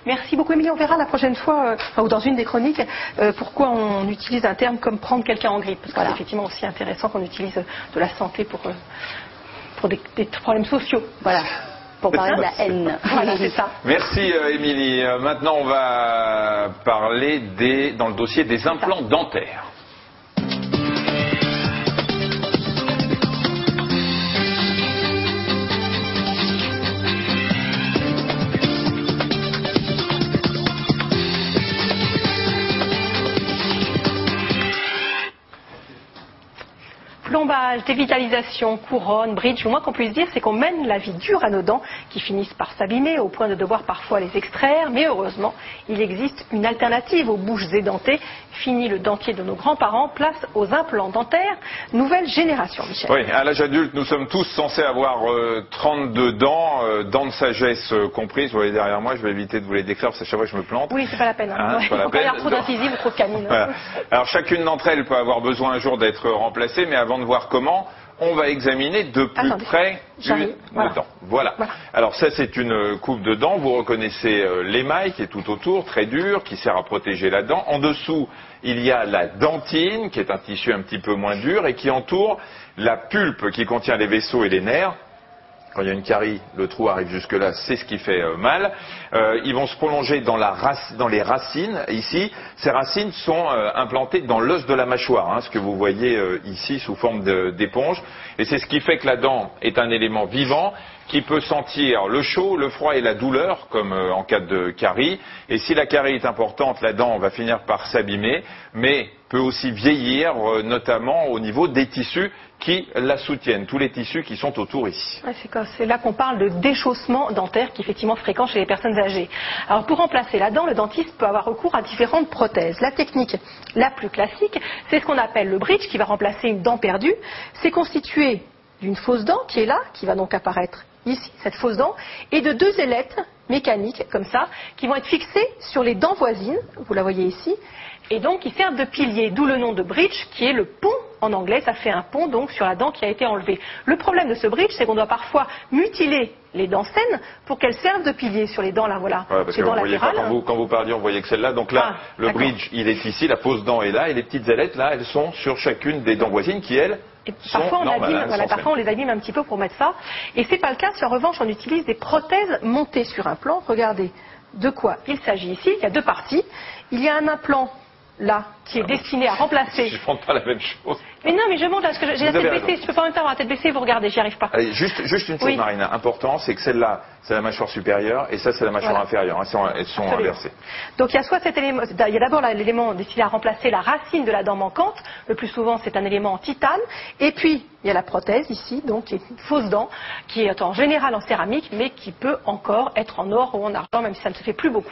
Merci beaucoup, Émilie. On verra la prochaine fois, ou dans une des chroniques, pourquoi on utilise un terme comme prendre quelqu'un en grippe. Parce que c'est effectivement aussi intéressant qu'on utilise de la santé pour des problèmes sociaux. Voilà. Pour parler de la haine. Voilà, c'est ça. Merci, Émilie. Maintenant, on va parler dans le dossier des implants dentaires. Plombage, dévitalisation, couronne, bridge, le moins qu'on puisse dire, c'est qu'on mène la vie dure à nos dents qui finissent par s'abîmer au point de devoir parfois les extraire. Mais heureusement, il existe une alternative aux bouches édentées. Fini le dentier de nos grands-parents, place aux implants dentaires, nouvelle génération, Michel. Oui, à l'âge adulte, nous sommes tous censés avoir 32 dents, dents de sagesse comprises. Vous voyez derrière moi, je vais éviter de vous les décrire parce que à chaque fois je me plante. Oui, c'est pas la peine. Hein, il ne faut pas y avoir trop d'incisives ou trop de canines. Voilà. Alors chacune d'entre elles peut avoir besoin un jour d'être remplacée, mais avant de voir comment, on va examiner de plus près une dent. Voilà. Alors ça, c'est une coupe de dents. Vous reconnaissez l'émail qui est tout autour, très dur, qui sert à protéger la dent. En dessous, il y a la dentine, qui est un tissu un petit peu moins dur et qui entoure la pulpe qui contient les vaisseaux et les nerfs. Quand il y a une carie, le trou arrive jusque-là, c'est ce qui fait mal. Ils vont se prolonger dans les racines, ici. Ces racines sont implantées dans l'os de la mâchoire, hein, ce que vous voyez ici sous forme d'éponge. Et c'est ce qui fait que la dent est un élément vivant qui peut sentir le chaud, le froid et la douleur, comme en cas de carie. Et si la carie est importante, la dent va finir par s'abîmer, mais peut aussi vieillir, notamment au niveau des tissus qui la soutiennent, tous les tissus qui sont autour ici. C'est là qu'on parle de déchaussement dentaire qui est effectivement fréquent chez les personnes âgées. Alors pour remplacer la dent, le dentiste peut avoir recours à différentes prothèses. La technique la plus classique, c'est ce qu'on appelle le bridge qui va remplacer une dent perdue. C'est constitué d'une fausse dent qui est là, qui va donc apparaître ici, cette fausse dent, et de deux ailettes mécaniques comme ça, qui vont être fixées sur les dents voisines, vous la voyez ici, et donc qui servent de pilier, d'où le nom de bridge qui est le pont. En anglais, ça fait un pont donc sur la dent qui a été enlevée. Le problème de ce bridge, c'est qu'on doit parfois mutiler les dents saines pour qu'elles servent de pilier sur les dents là, voilà. Ouais, parce que vous voyez pas, quand vous parliez, on voyait que celle-là. Donc là, le bridge, il est ici, la fausse dent est là, et les petites ailettes là, elles sont sur chacune des dents voisines qui, elles, parfois, parfois on les abîme un petit peu pour mettre ça. Et c'est pas le cas si en revanche on utilise des prothèses montées sur un plan. Regardez de quoi il s'agit ici. Il y a deux parties. Il y a un implant là, qui est destiné à remplacer... Je ne montre pas la même chose. Mais non, mais je montre, parce que j'ai la tête baissée. Je ne peux pas en même temps avoir la tête baissée et vous regardez, j'y arrive pas. Allez, juste une chose, Marina, important, c'est que celle-là, c'est la mâchoire supérieure, et ça, c'est la mâchoire inférieure. Elles sont inversées. Donc il y a soit cet élément, il y a d'abord l'élément destiné à remplacer la racine de la dent manquante. Le plus souvent, c'est un élément en titane. Et puis, il y a la prothèse ici, donc qui est une fausse dent, qui est en général en céramique, mais qui peut encore être en or ou en argent, même si ça ne se fait plus beaucoup.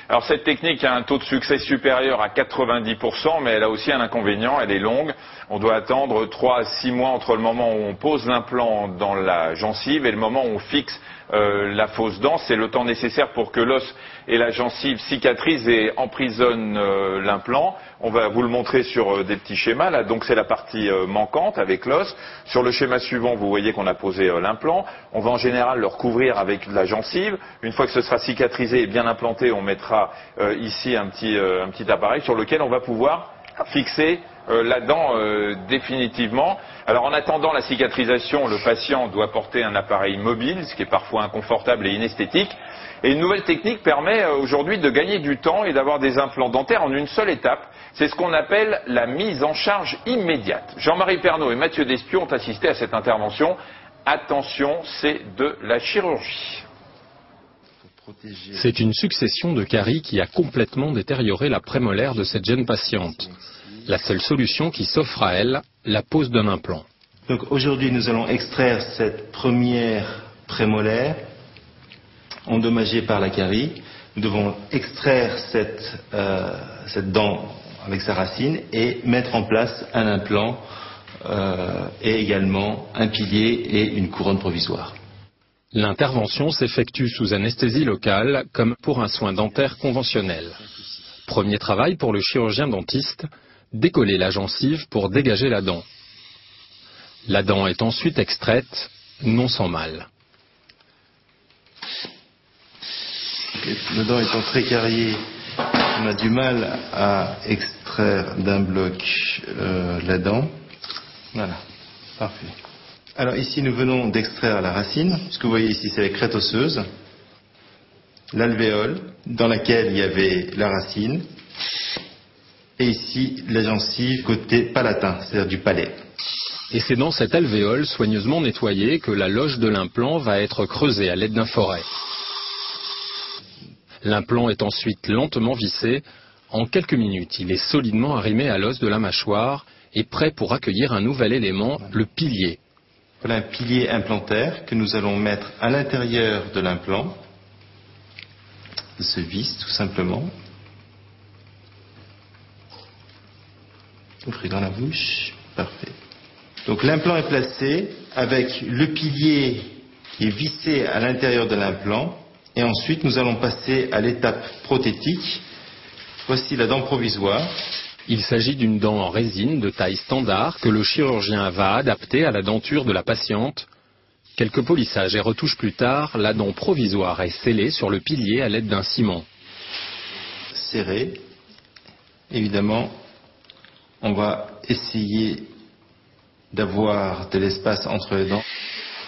Alors cette technique a un taux de succès supérieur à 90%, mais elle a aussi un inconvénient, elle est longue. On doit attendre 3 à 6 mois entre le moment où on pose l'implant dans la gencive et le moment où on fixe la fausse dent. C'est le temps nécessaire pour que l'os et la gencive cicatrisent et emprisonnent l'implant. On va vous le montrer sur des petits schémas. Là, donc c'est la partie manquante avec l'os. Sur le schéma suivant, vous voyez qu'on a posé l'implant. On va en général le recouvrir avec de la gencive. Une fois que ce sera cicatrisé et bien implanté, on mettra ici un petit appareil sur lequel on va pouvoir fixer la dent définitivement. Alors en attendant la cicatrisation, le patient doit porter un appareil mobile, ce qui est parfois inconfortable et inesthétique. Et une nouvelle technique permet aujourd'hui de gagner du temps et d'avoir des implants dentaires en une seule étape. C'est ce qu'on appelle la mise en charge immédiate. Jean-Marie Pernaut et Mathieu Despiau ont assisté à cette intervention. Attention, c'est de la chirurgie. C'est une succession de caries qui a complètement détérioré la prémolaire de cette jeune patiente. La seule solution qui s'offre à elle, la pose d'un implant. Donc aujourd'hui, nous allons extraire cette première prémolaire endommagée par la carie. Nous devons extraire cette dent avec sa racine et mettre en place un implant et également un pilier et une couronne provisoire. L'intervention s'effectue sous anesthésie locale comme pour un soin dentaire conventionnel. Premier travail pour le chirurgien dentiste, décoller la gencive pour dégager la dent. La dent est ensuite extraite, non sans mal. le dent étant très carrié, on a du mal à extraire d'un bloc la dent. Voilà, parfait. Alors ici nous venons d'extraire la racine. Ce que vous voyez ici c'est la crête osseuse, l'alvéole dans laquelle il y avait la racine, et ici la gencive côté palatin, c'est-à-dire du palais. Et c'est dans cette alvéole soigneusement nettoyée que la loge de l'implant va être creusée à l'aide d'un forêt. L'implant est ensuite lentement vissé. En quelques minutes, il est solidement arrimé à l'os de la mâchoire et prêt pour accueillir un nouvel élément, le pilier. Voilà un pilier implantaire que nous allons mettre à l'intérieur de l'implant, de ce vis tout simplement. Ouvrez dans la bouche, parfait. Donc l'implant est placé avec le pilier qui est vissé à l'intérieur de l'implant et ensuite nous allons passer à l'étape prothétique. Voici la dent provisoire. Il s'agit d'une dent en résine de taille standard que le chirurgien va adapter à la denture de la patiente. Quelques polissages et retouches plus tard, la dent provisoire est scellée sur le pilier à l'aide d'un ciment. Serré. Évidemment, on va essayer d'avoir de l'espace entre les dents.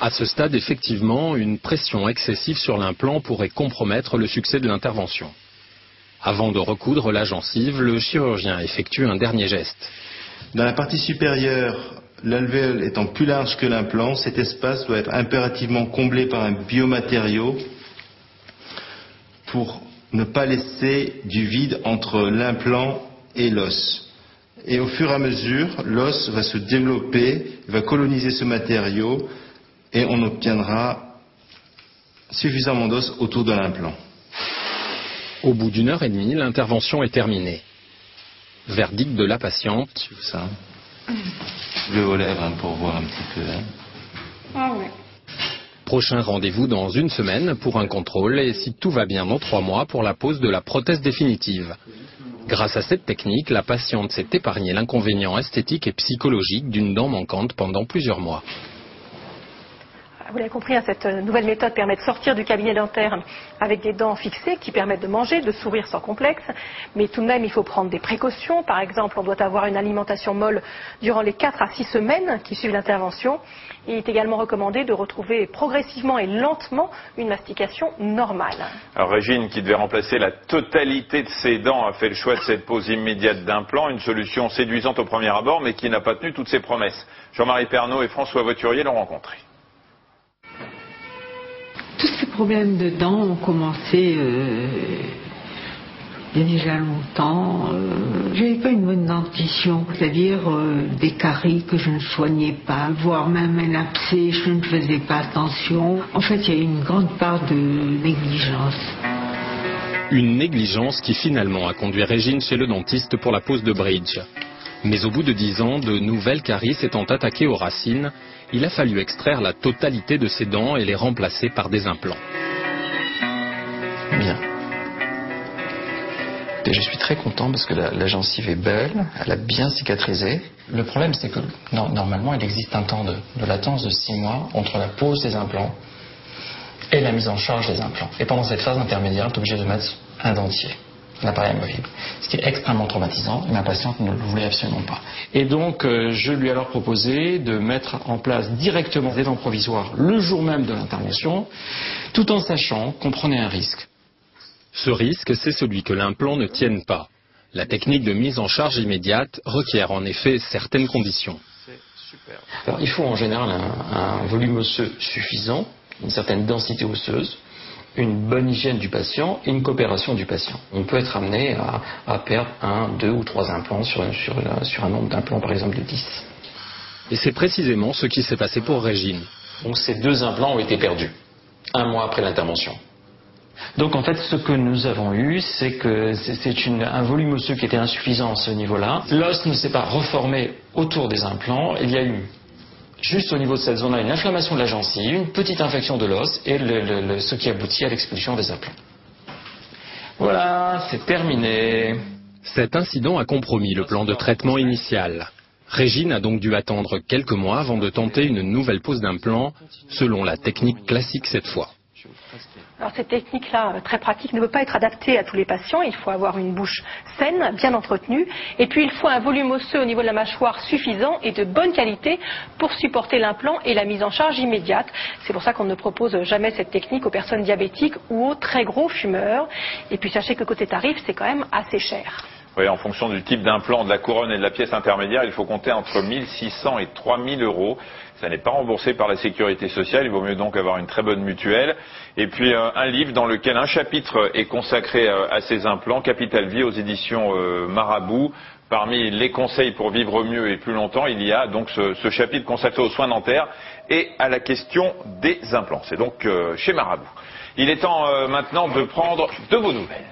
À ce stade, effectivement, une pression excessive sur l'implant pourrait compromettre le succès de l'intervention. Avant de recoudre la gencive, le chirurgien effectue un dernier geste. Dans la partie supérieure, l'alvéole étant plus large que l'implant, cet espace doit être impérativement comblé par un biomatériau pour ne pas laisser du vide entre l'implant et l'os. Et au fur et à mesure, l'os va se développer, va coloniser ce matériau et on obtiendra suffisamment d'os autour de l'implant. Au bout d'1 heure et demie, l'intervention est terminée. Verdict de la patiente. Ça. Le aux lèvres pour voir un petit peu. Ah ouais. Prochain rendez-vous dans 1 semaine pour un contrôle et si tout va bien dans 3 mois pour la pose de la prothèse définitive. Grâce à cette technique, la patiente s'est épargnée l'inconvénient esthétique et psychologique d'une dent manquante pendant plusieurs mois. Vous l'avez compris, cette nouvelle méthode permet de sortir du cabinet dentaire avec des dents fixées qui permettent de manger, de sourire sans complexe. Mais tout de même, il faut prendre des précautions. Par exemple, on doit avoir une alimentation molle durant les 4 à 6 semaines qui suivent l'intervention. Il est également recommandé de retrouver progressivement et lentement une mastication normale. Alors Régine, qui devait remplacer la totalité de ses dents, a fait le choix de cette pose immédiate d'implant, une solution séduisante au premier abord, mais qui n'a pas tenu toutes ses promesses. Jean-Marie Pernaut et François Voiturier l'ont rencontré. Tous ces problèmes de dents ont commencé il y a déjà longtemps. J'avais pas une bonne dentition, c'est-à-dire des caries que je ne soignais pas, voire même un abcès, je ne faisais pas attention. En fait, il y a une grande part de négligence. Une négligence qui finalement a conduit Régine chez le dentiste pour la pose de bridge. Mais au bout de 10 ans, de nouvelles caries s'étant attaquées aux racines, il a fallu extraire la totalité de ses dents et les remplacer par des implants. Bien. Et je suis très content parce que la gencive est belle, elle a bien cicatrisé. Le problème, c'est que normalement, il existe un temps de latence de 6 mois entre la pose des implants et la mise en charge des implants. Et pendant cette phase intermédiaire, on est obligé de mettre un dentier, un appareil amovible, ce qui est extrêmement traumatisant, et ma patiente ne le voulait absolument pas. Et donc, je lui ai alors proposé de mettre en place directement des dents provisoires le jour même de l'intervention, tout en sachant qu'on prenait un risque. Ce risque, c'est celui que l'implant ne tienne pas. La technique de mise en charge immédiate requiert en effet certaines conditions. Alors, il faut en général un volume osseux suffisant, une certaine densité osseuse, une bonne hygiène du patient et une coopération du patient. On peut être amené à perdre 1, 2 ou 3 implants sur un nombre d'implants par exemple de 10. Et c'est précisément ce qui s'est passé pour Régine. Donc ces 2 implants ont été perdus 1 mois après l'intervention. Donc en fait ce que nous avons eu c'est que c'est un volume osseux qui était insuffisant à ce niveau-là. L'os ne s'est pas reformé autour des implants, il y a eu juste au niveau de cette zone-là, une inflammation de la gencive, une petite infection de l'os et ce qui aboutit à l'expulsion des implants. Voilà, c'est terminé. Cet incident a compromis le plan de traitement initial. Régine a donc dû attendre quelques mois avant de tenter une nouvelle pose d'implant, selon la technique classique cette fois. Alors cette technique-là, très pratique, ne peut pas être adaptée à tous les patients. Il faut avoir une bouche saine, bien entretenue. Et puis il faut un volume osseux au niveau de la mâchoire suffisant et de bonne qualité pour supporter l'implant et la mise en charge immédiate. C'est pour ça qu'on ne propose jamais cette technique aux personnes diabétiques ou aux très gros fumeurs. Et puis sachez que côté tarif, c'est quand même assez cher. Oui, en fonction du type d'implant, de la couronne et de la pièce intermédiaire, il faut compter entre 1 600 et 3 000 euros. Ça n'est pas remboursé par la sécurité sociale, il vaut mieux donc avoir une très bonne mutuelle. Et puis un livre dans lequel un chapitre est consacré à ces implants, Capital Vie aux éditions Marabout. Parmi les conseils pour vivre mieux et plus longtemps, il y a donc ce chapitre consacré aux soins dentaires et à la question des implants. C'est donc chez Marabout. Il est temps maintenant de prendre de vos nouvelles.